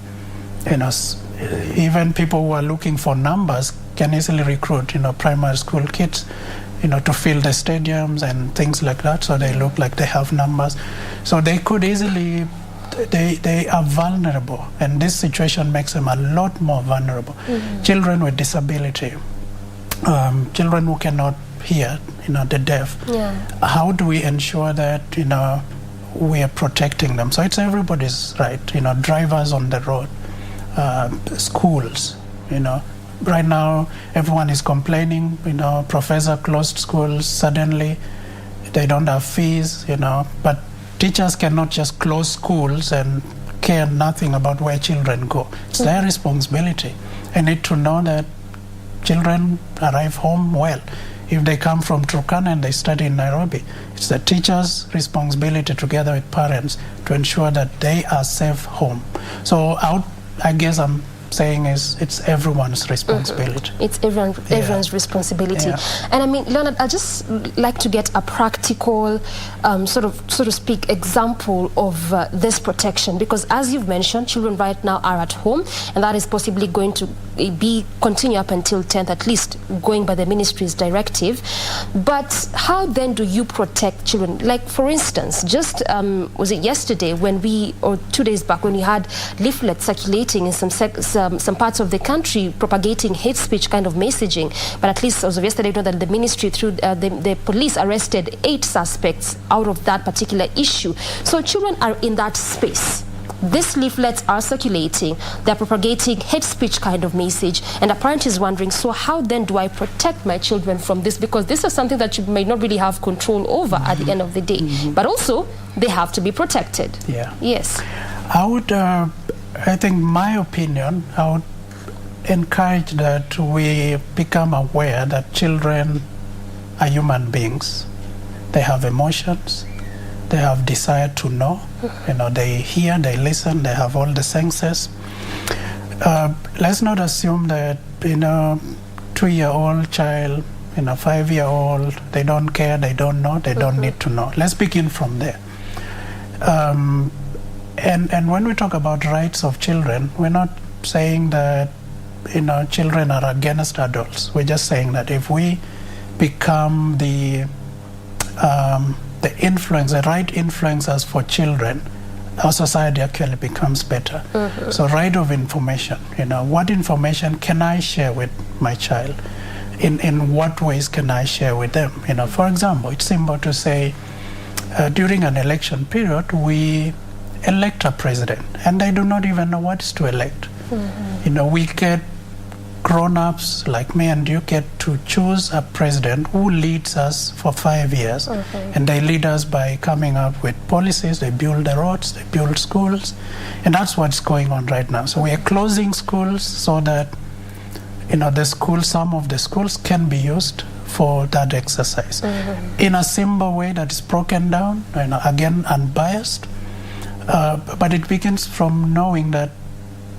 Even people who are looking for numbers can easily recruit, primary school kids, to fill the stadiums and things like that, so they look like they have numbers. So they could easily, they are vulnerable, and this situation makes them a lot more vulnerable. Mm-hmm. Children with disability, children who cannot hear, the deaf. Yeah. How do we ensure that, we are protecting them? So it's everybody's right, drivers on the road, schools, Right now, everyone is complaining, professor closed schools suddenly, they don't have fees, but teachers cannot just close schools and care nothing about where children go. It's their responsibility. They need to know that children arrive home well. If they come from Turkana and they study in Nairobi, it's the teacher's responsibility together with parents to ensure that they are safe home. So I guess I'm saying is it's everyone's responsibility. Mm-hmm. It's everyone's responsibility. Yeah. And I mean, Leonard, I just like to get a practical, so to speak, example of this protection, because as you've mentioned, children right now are at home, and that is possibly going to continue up until 10th, at least going by the ministry's directive. But how then do you protect children? Like, for instance, just was it yesterday or 2 days back when we had leaflets circulating in some parts of the country propagating hate speech kind of messaging, but at least as of yesterday, know that the ministry through the police arrested 8 suspects out of that particular issue. So children are in that space. These leaflets are circulating, they're propagating hate speech kind of message, and a parent is wondering, so how then do I protect my children from this? Because this is something that you may not really have control over at the end of the day, but also they have to be protected. Yeah. Yes. I would, I think my opinion, I would encourage that we become aware that children are human beings. They have emotions. They have desire to know. They hear, they listen, they have all the senses. Let's not assume that, 2-year-old child, 5-year-old, they don't care, they don't know, they don't need to know. Let's begin from there. And when we talk about rights of children, we're not saying that, children are against adults. We're just saying that if we become the right influencers for children, our society actually becomes better. Mm-hmm. So right of information, what information can I share with my child? In what ways can I share with them? For example, it's simple to say, during an election period, we elect a president, and they do not even know what is to elect. Mm-hmm. We get grown-ups like me and you get to choose a president who leads us for 5 years. Okay. And they lead us by coming up with policies. They build the roads, they build schools, and that's what's going on right now. So we are closing schools so that some of the schools can be used for that exercise. Mm-hmm. In a simple way that is broken down, again, unbiased, but it begins from knowing that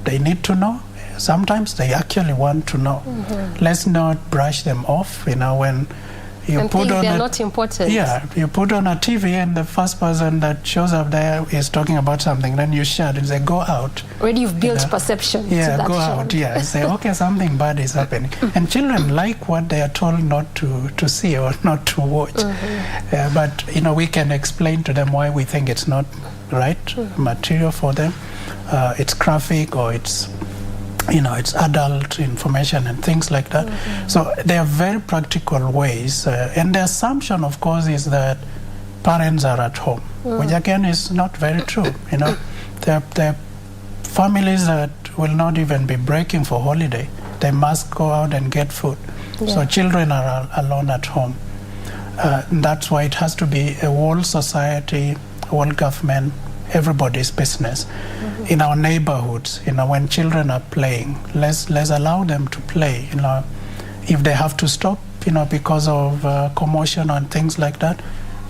they need to know. Sometimes they actually want to know. Mm-hmm. Let's not brush them off, when you and put on they're not important. Yeah, you put on a TV and the first person that shows up there is talking about something, then you shout and say, go out. Already you've built perception to that go show. Out, yeah. Say, okay, something bad is happening. And children like what they are told not to see or not to watch. Mm-hmm. But, we can explain to them why we think it's not right material for them. It's graphic or it's adult information and things like that. Mm-hmm. So there are very practical ways. And the assumption, of course, is that parents are at home, which again is not very true. There are families that will not even be breaking for holiday. They must go out and get food. Yeah. So children are alone at home. That's why it has to be a whole society, whole government, everybody's business. Mm-hmm. In our neighborhoods, when children are playing, let's allow them to play. If they have to stop, because of commotion and things like that,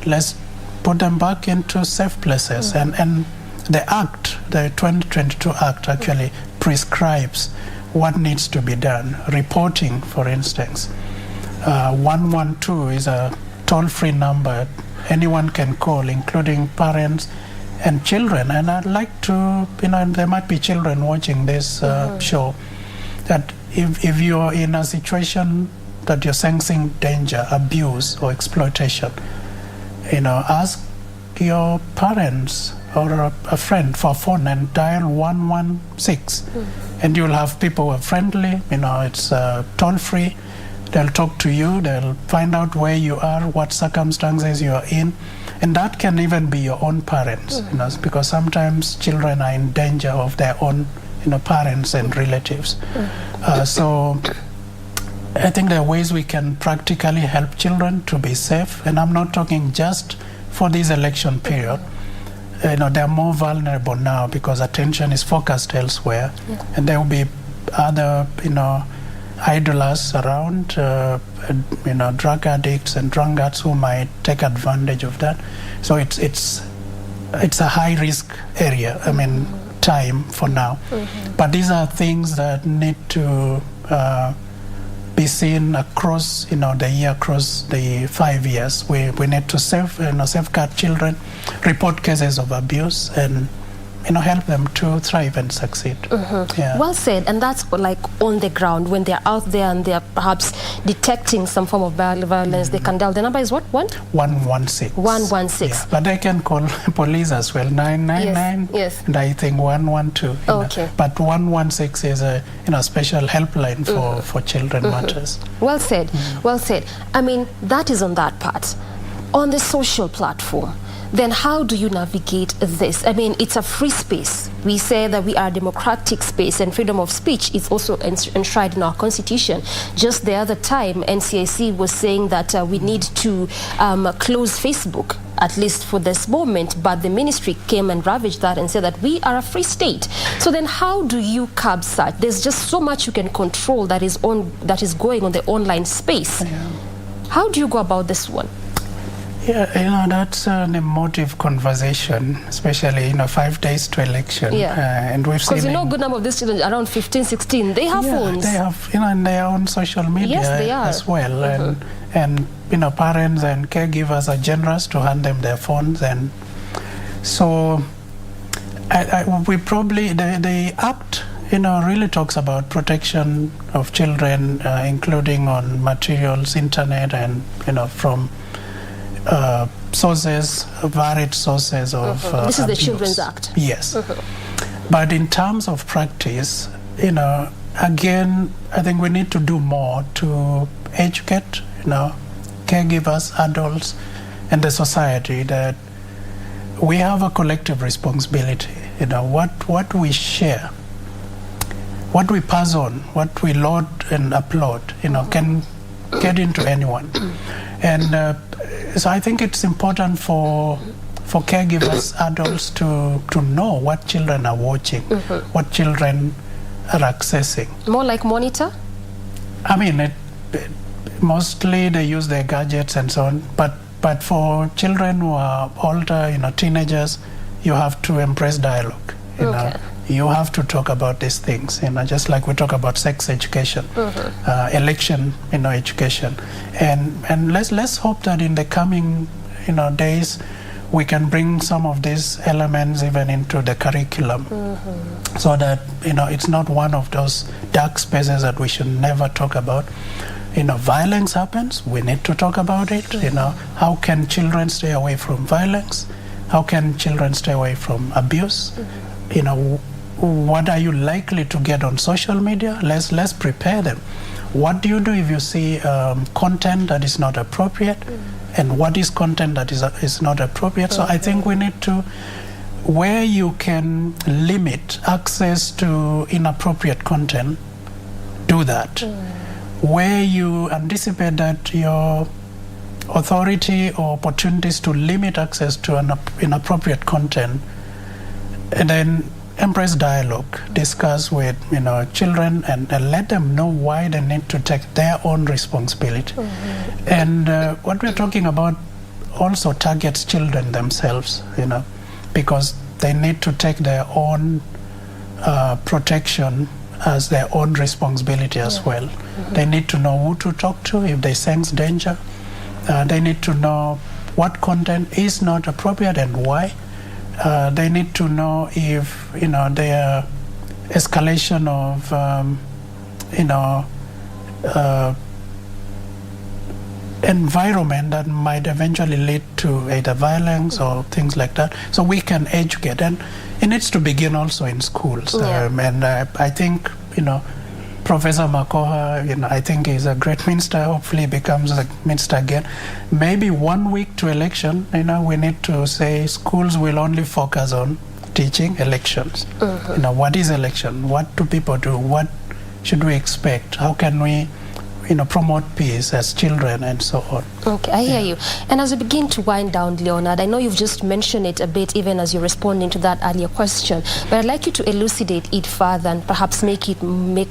let's put them back into safe places. Mm-hmm. And the Act, the 2022 Act, actually prescribes what needs to be done. Reporting, for instance. 112 is a toll-free number anyone can call, including parents and children. And I'd like to, there might be children watching this show, that if you're in a situation that you're sensing danger, abuse, or exploitation, ask your parents or a friend for a phone and dial 116. And you'll have people who are friendly, it's toll free. They'll talk to you, they'll find out where you are, what circumstances you are in. And that can even be your own parents, because sometimes children are in danger of their own parents and relatives. So I think there are ways we can practically help children to be safe. And I'm not talking just for this election period. They're more vulnerable now because attention is focused elsewhere. And there will be other, idlers around, drug addicts and drunkards who might take advantage of that. So it's a high risk area, time for now. But these are things that need to be seen across, the year, across the 5 years. We need to safeguard children, report cases of abuse, and help them to thrive and succeed. Yeah. Well said. And that's like on the ground, when they're out there and they're perhaps detecting some form of violence, they can dial. The number is what? 116. 116. Yeah. But they can call police as well, 999. Yes. And I think 112. Okay. But 116 is a special helpline for children matters. Well said. Well said. That is on that part. On the social platform, then how do you navigate this? It's a free space. We say that we are a democratic space, and freedom of speech is also enshrined in our constitution. Just the other time, NCIC was saying that we need to close Facebook, at least for this moment, but the ministry came and ravaged that and said that we are a free state. So then how do you curb such? There's just so much you can control that is going on the online space. How do you go about this one? Yeah, that's an emotive conversation, especially 5 days to election. And we've seen, because a good number of these children, around 15, 16, they have phones. They have, and they are on social media as well. And parents and caregivers are generous to hand them their phones, and so we probably the act really talks about protection of children, including on materials, internet, and from sources, varied sources of this is abuse. the Children's Act. Yes. But in terms of practice, again, I think we need to do more to educate, caregivers, adults, and the society that we have a collective responsibility. What we share, what we pass on, what we load and upload, can get into anyone. And so I think it's important for caregivers, adults to know what children are watching, what children are accessing. More like monitor? Mostly they use their gadgets and so on, but for children who are older, teenagers, you have to embrace dialogue. You have to talk about these things, just like we talk about sex education, election, education, and let's hope that in the coming, days, we can bring some of these elements even into the curriculum, so that it's not one of those dark spaces that we should never talk about. Violence happens. We need to talk about it. How can children stay away from violence? How can children stay away from abuse? What are you likely to get on social media? Let's prepare them. What do you do if you see content that is not appropriate? And what is content that is not appropriate? So I think we need to, where you can limit access to inappropriate content, do that. Where you anticipate that your authority or opportunities to limit access to inappropriate content, and then embrace dialogue, discuss with children, and let them know why they need to take their own responsibility. And what we're talking about also targets children themselves, because they need to take their own protection as their own responsibility as well. They need to know who to talk to if they sense danger. They need to know what content is not appropriate and why. they need to know if, their escalation of, environment that might eventually lead to either violence or things like that. So we can educate, and it needs to begin also in schools. And I think, Professor Makoha, I think he's a great minister. Hopefully he becomes a minister again. Maybe 1 week to election, we need to say schools will only focus on teaching elections. What is election? What do people do? What should we expect? How can we promote peace as children and so on. Okay, I hear you. And as we begin to wind down, Leonard, I know you've just mentioned it a bit even as you're responding to that earlier question, but I'd like you to elucidate it further and perhaps make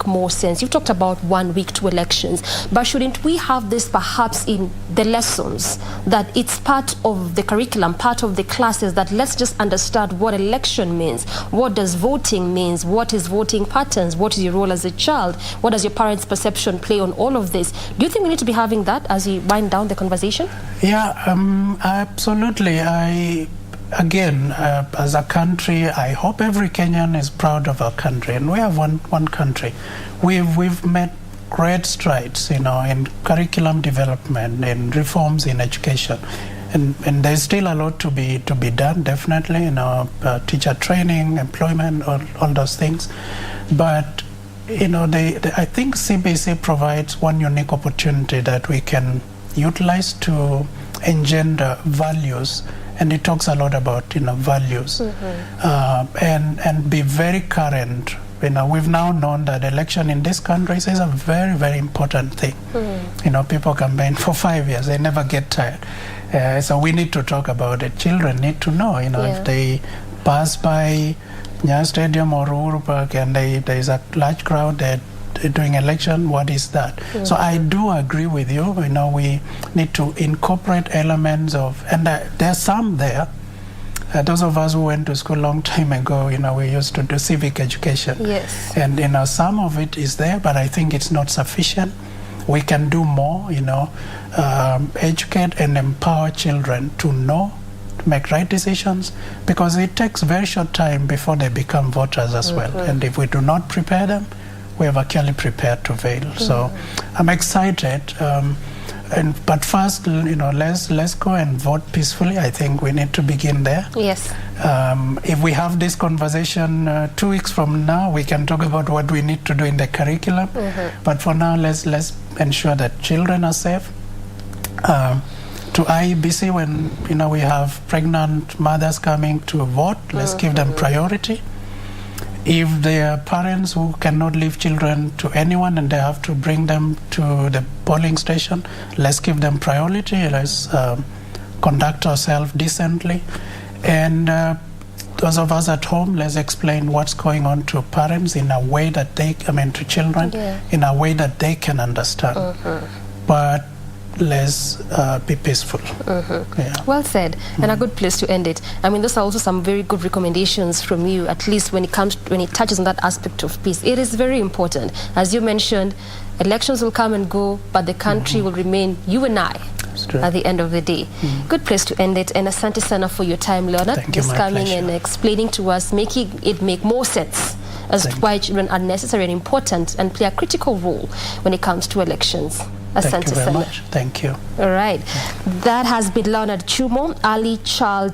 more sense. You talked about 1 week to elections, but shouldn't we have this perhaps in the lessons, that it's part of the curriculum, part of the classes, that let's just understand what election means, what does voting means, what is voting patterns, what is your role as a child, what does your parents' perception play on all of this? Do you think we need to be having that as we wind down the conversation? Yeah, absolutely. As a country, I hope every Kenyan is proud of our country, and we have one country. We've made great strides, in curriculum development and reforms in education, and there's still a lot to be done, definitely, teacher training, employment, all those things, but. I think CBC provides one unique opportunity that we can utilize to engender values, and it talks a lot about values, and be very current. We've now known that election in this country is a very, very important thing. People campaign for 5 years; they never get tired. So we need to talk about it. Children need to know, if they pass by Nyayo Stadium or Uhuru Park and there is a large crowd that doing election, what is that? So I do agree with you. We need to incorporate elements of, and there's some there. Those of us who went to school a long time ago, we used to do civic education. Yes. And some of it is there, but I think it's not sufficient. We can do more. Educate and empower children to know, make right decisions, because it takes very short time before they become voters as well. And if we do not prepare them, we have actually prepared to fail. So I'm excited. But first, let's go and vote peacefully. I think we need to begin there. Yes. If we have this conversation 2 weeks from now, we can talk about what we need to do in the curriculum. But for now, let's ensure that children are safe. To IEBC, when we have pregnant mothers coming to vote, let's give them priority. If there are parents who cannot leave children to anyone and they have to bring them to the polling station, let's give them priority. Let's conduct ourselves decently. And those of us at home, let's explain what's going on to parents in a way that to children, in a way that they can understand. But let's be peaceful. Well said, and a good place to end it. Those are also some very good recommendations from you, at least when it touches on that aspect of peace. It is very important. As you mentioned, elections will come and go, but the country will remain you and I at the end of the day. Good place to end it, and asante sana for your time, Leonard. Just coming and explaining to us, making it make more sense as to why children are necessary and important and play a critical role when it comes to elections. Thank you very much. Thank you. All right. That has been Leonard Chumo, Early Child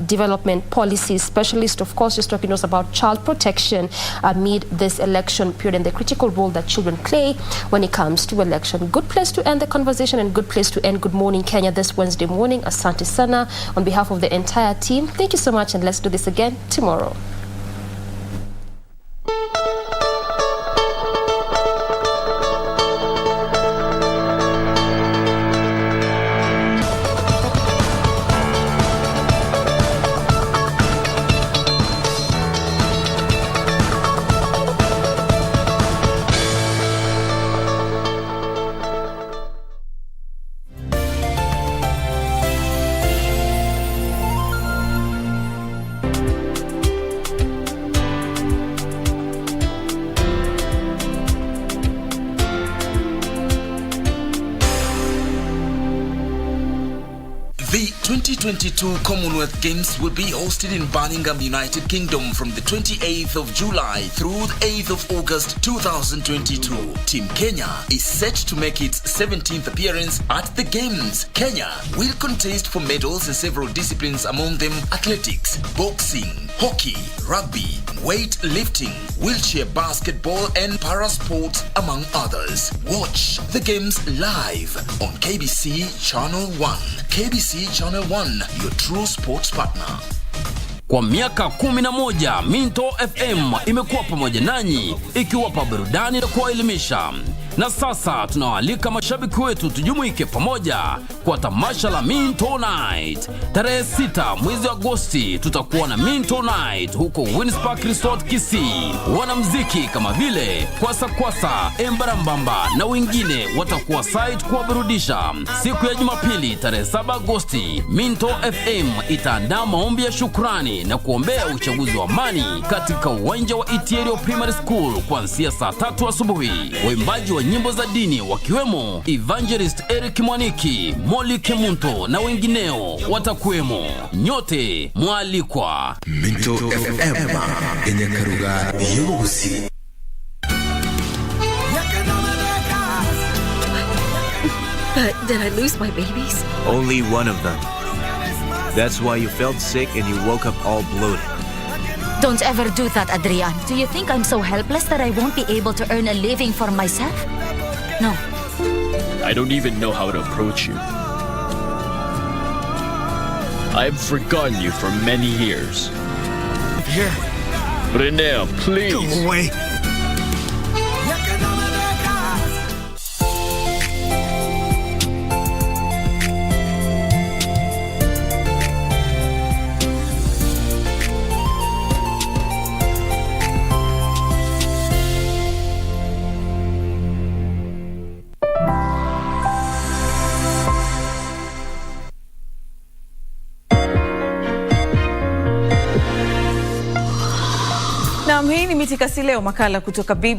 Development Policy Specialist. Of course, just talking to us about child protection amid this election period and the critical role that children play when it comes to election. Good place to end the conversation and good place to end Good Morning Kenya this Wednesday morning. Asante sana on behalf of the entire team. Thank you so much, and let's do this again tomorrow. The 2022 Commonwealth Games will be hosted in Birmingham, United Kingdom from the 28th of July through the 8th of August 2022. Team Kenya is set to make its 17th appearance at the Games. Kenya will contest for medals in several disciplines, among them athletics, boxing, hockey, rugby, weightlifting, wheelchair basketball and para-sports, among others. Watch the Games live on KBC Channel 1. KBC Channel 1, your true sports partner. Kwa miaka 11, Minto FM imekuwa pamoja nanyi ikiwapa burudani na kuwaelimisha. Na sasa tunawaalika mashabiki wetu tujumuike pamoja kwa tamasha la Minto Night. Tarehe 6 mwezi Agosti tutakuwa na Minto Night huko Winspark Resort Kisii. Wanamuziki kama vile Kwasa, Embarambamba na wengine watakuwa site kuwaburudisha. Siku ya Jumapili tarehe 7 Agosti, Minto FM itaandaa maombi ya shukrani na kuombea uchaguzi wa amani katika uwanja wa Itiero Primary School kuanzia saa 3 asubuhi. Waimbaji wa nyimbo za dini wakiwemo Evangelist Eric Mwaniki, Molly Kemunto na wengineo watakuwemo. Nyote mwalikwa. Minto FM yenye karuga yusi. But did I lose my babies? Only one of them. That's why you felt sick and you woke up all bloated. Don't ever do that, Adrian. Do you think I'm so helpless that I won't be able to earn a living for myself? No. I don't even know how to approach you. I've forgotten you for many years. Here. Renea, please. Go away. Naam, hii ni Mitikasi Leo, makala kutoka